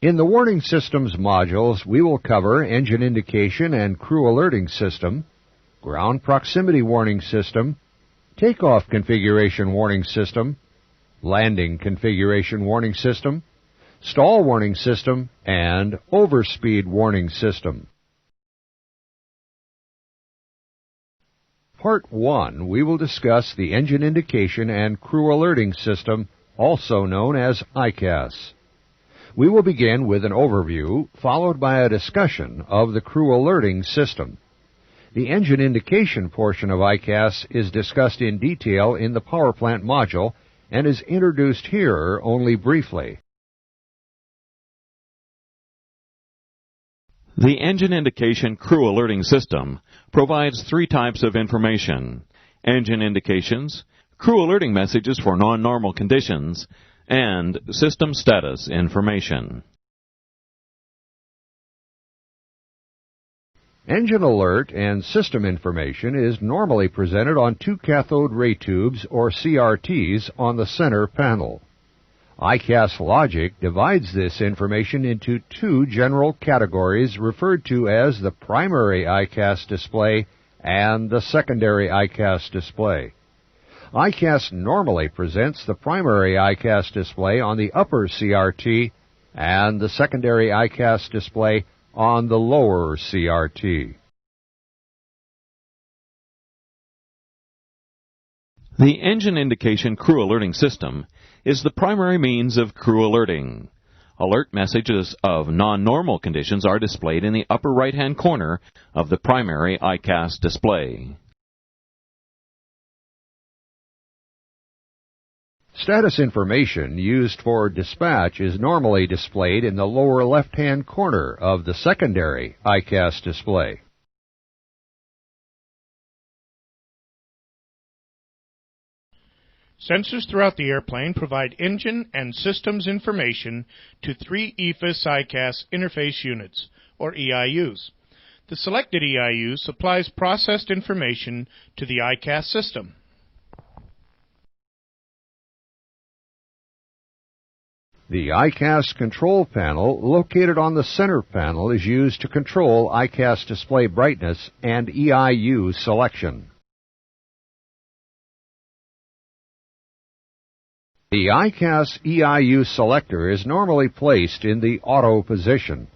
In the Warning Systems modules, we will cover Engine Indication and Crew Alerting System, Ground Proximity Warning System, Takeoff Configuration Warning System, Landing Configuration Warning System, Stall Warning System, and Overspeed Warning System. Part 1, we will discuss the Engine Indication and Crew Alerting System, also known as EICAS. We will begin with an overview, followed by a discussion of the Crew Alerting System. The Engine Indication portion of EICAS is discussed in detail in the Power Plant module and is introduced here only briefly. The Engine Indication Crew Alerting System provides 3 types of information: engine indications, crew alerting messages for non-normal conditions, and system status information. Engine alert and system information is normally presented on 2 cathode ray tubes, or CRTs, on the center panel. EICAS logic divides this information into 2 general categories referred to as the primary EICAS display and the secondary EICAS display. EICAS normally presents the primary EICAS display on the upper CRT and the secondary EICAS display on the lower CRT. The Engine Indication Crew Alerting System is the primary means of crew alerting. Alert messages of non-normal conditions are displayed in the upper right-hand corner of the primary EICAS display. Status information used for dispatch is normally displayed in the lower left-hand corner of the secondary EICAS display. Sensors throughout the airplane provide engine and systems information to 3 EFIS EICAS interface units, or EIUs. The selected EIU supplies processed information to the EICAS system. The EICAS control panel located on the center panel is used to control EICAS display brightness and EIU selection. The EICAS EIU Selector is normally placed in the auto position.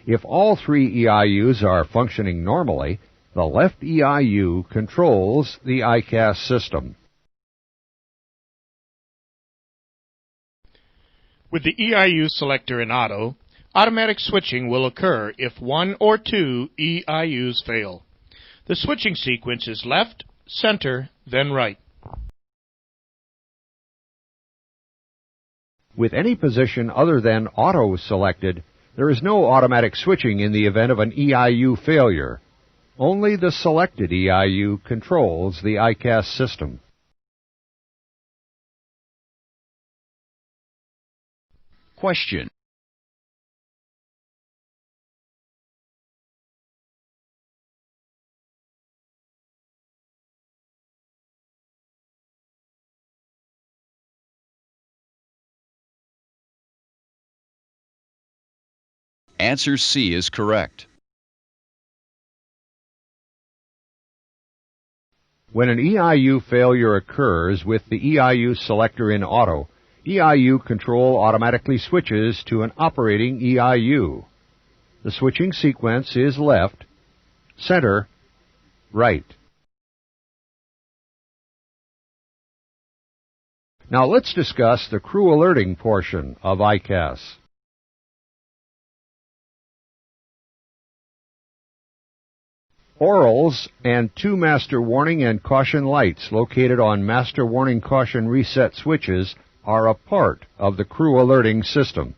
If all 3 EIUs are functioning normally, the left EIU controls the EICAS system. With the EIU selector in auto, automatic switching will occur if 1 or 2 EIUs fail. The switching sequence is left, center, then right. With any position other than auto selected, there is no automatic switching in the event of an EIU failure. Only the selected EIU controls the EICAS system. Question. Answer C is correct. When an EIU failure occurs with the EIU selector in auto, EIU control automatically switches to an operating EIU. The switching sequence is left, center, right. Now let's discuss the crew alerting portion of EICAS. Aurals and 2 master warning and caution lights located on master warning caution reset switches are a part of the crew alerting system.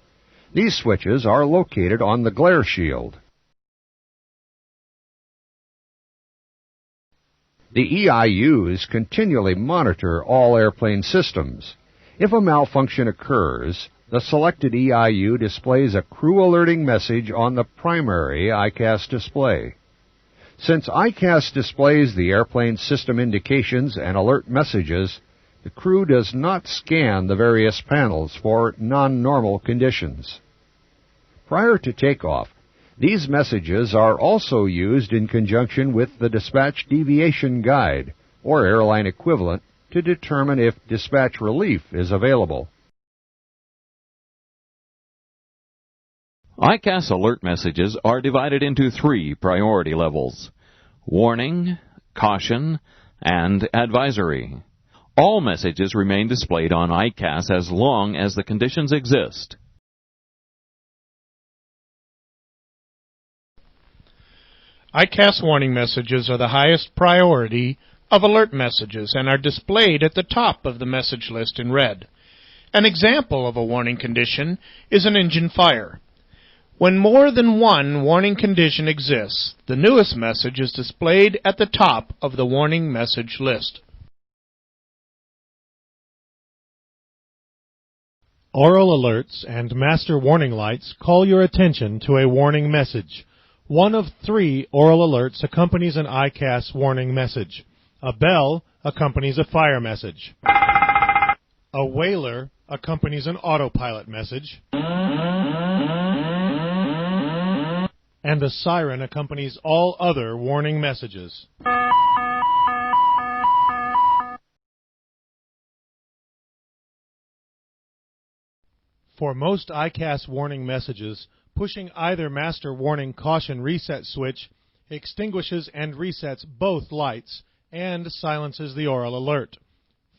These switches are located on the glare shield. The EIUs continually monitor all airplane systems. If a malfunction occurs, the selected EIU displays a crew alerting message on the primary EICAS display. Since EICAS displays the airplane system indications and alert messages, the crew does not scan the various panels for non-normal conditions. Prior to takeoff, these messages are also used in conjunction with the dispatch deviation guide, or airline equivalent, to determine if dispatch relief is available. EICAS alert messages are divided into 3 priority levels: warning, caution, and advisory. All messages remain displayed on EICAS as long as the conditions exist. EICAS warning messages are the highest priority of alert messages and are displayed at the top of the message list in red. An example of a warning condition is an engine fire. When more than one warning condition exists, the newest message is displayed at the top of the warning message list. Aural alerts and master warning lights call your attention to a warning message. One of 3 Aural alerts accompanies an EICAS warning message. A bell accompanies a fire message. A wailer accompanies an autopilot message. And a siren accompanies all other warning messages. For most EICAS warning messages, pushing either master warning caution reset switch extinguishes and resets both lights and silences the Aural alert.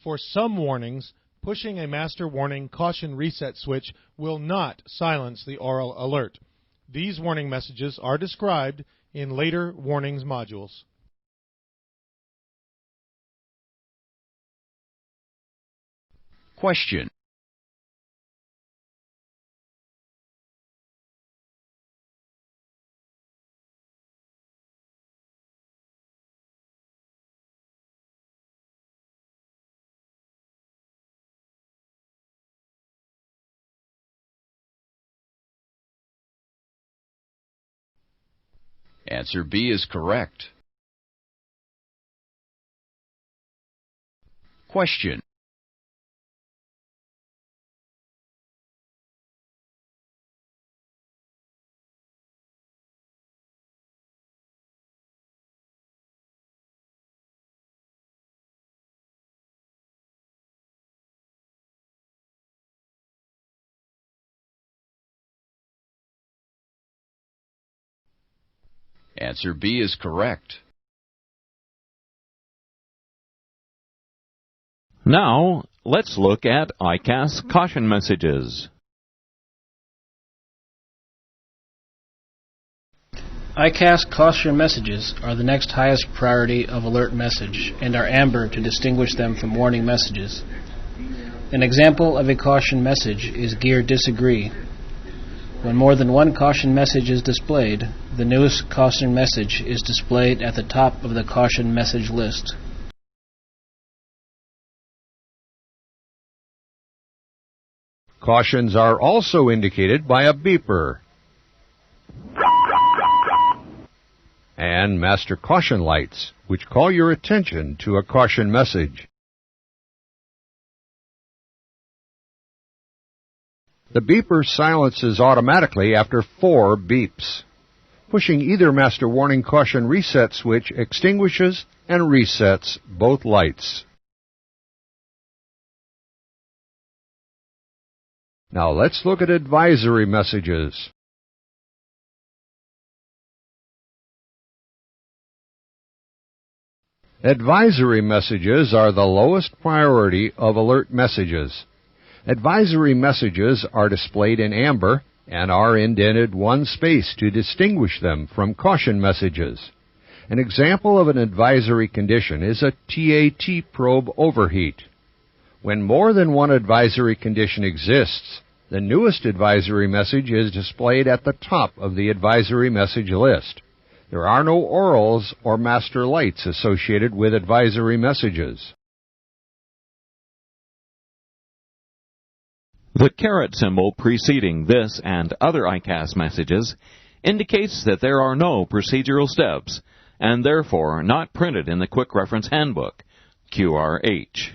For some warnings, pushing a master warning caution reset switch will not silence the Aural alert. These warning messages are described in later warnings modules. Question. Answer B is correct. Question. Answer B is correct. Now, let's look at EICAS caution messages. EICAS caution messages are the next highest priority of alert message and are amber to distinguish them from warning messages. An example of a caution message is gear disagree. When more than one caution message is displayed, the newest caution message is displayed at the top of the caution message list. Cautions are also indicated by a beeper and master caution lights, which call your attention to a caution message. The beeper silences automatically after 4 beeps. Pushing either master warning caution reset switch extinguishes and resets both lights. Now let's look at advisory messages. Advisory messages are the lowest priority of alert messages. Advisory messages are displayed in amber and are indented 1 space to distinguish them from caution messages. An example of an advisory condition is a TAT probe overheat. When more than one advisory condition exists, the newest advisory message is displayed at the top of the advisory message list. There are no Aurals or master lights associated with advisory messages. The caret symbol preceding this and other EICAS messages indicates that there are no procedural steps and therefore not printed in the Quick Reference Handbook, QRH.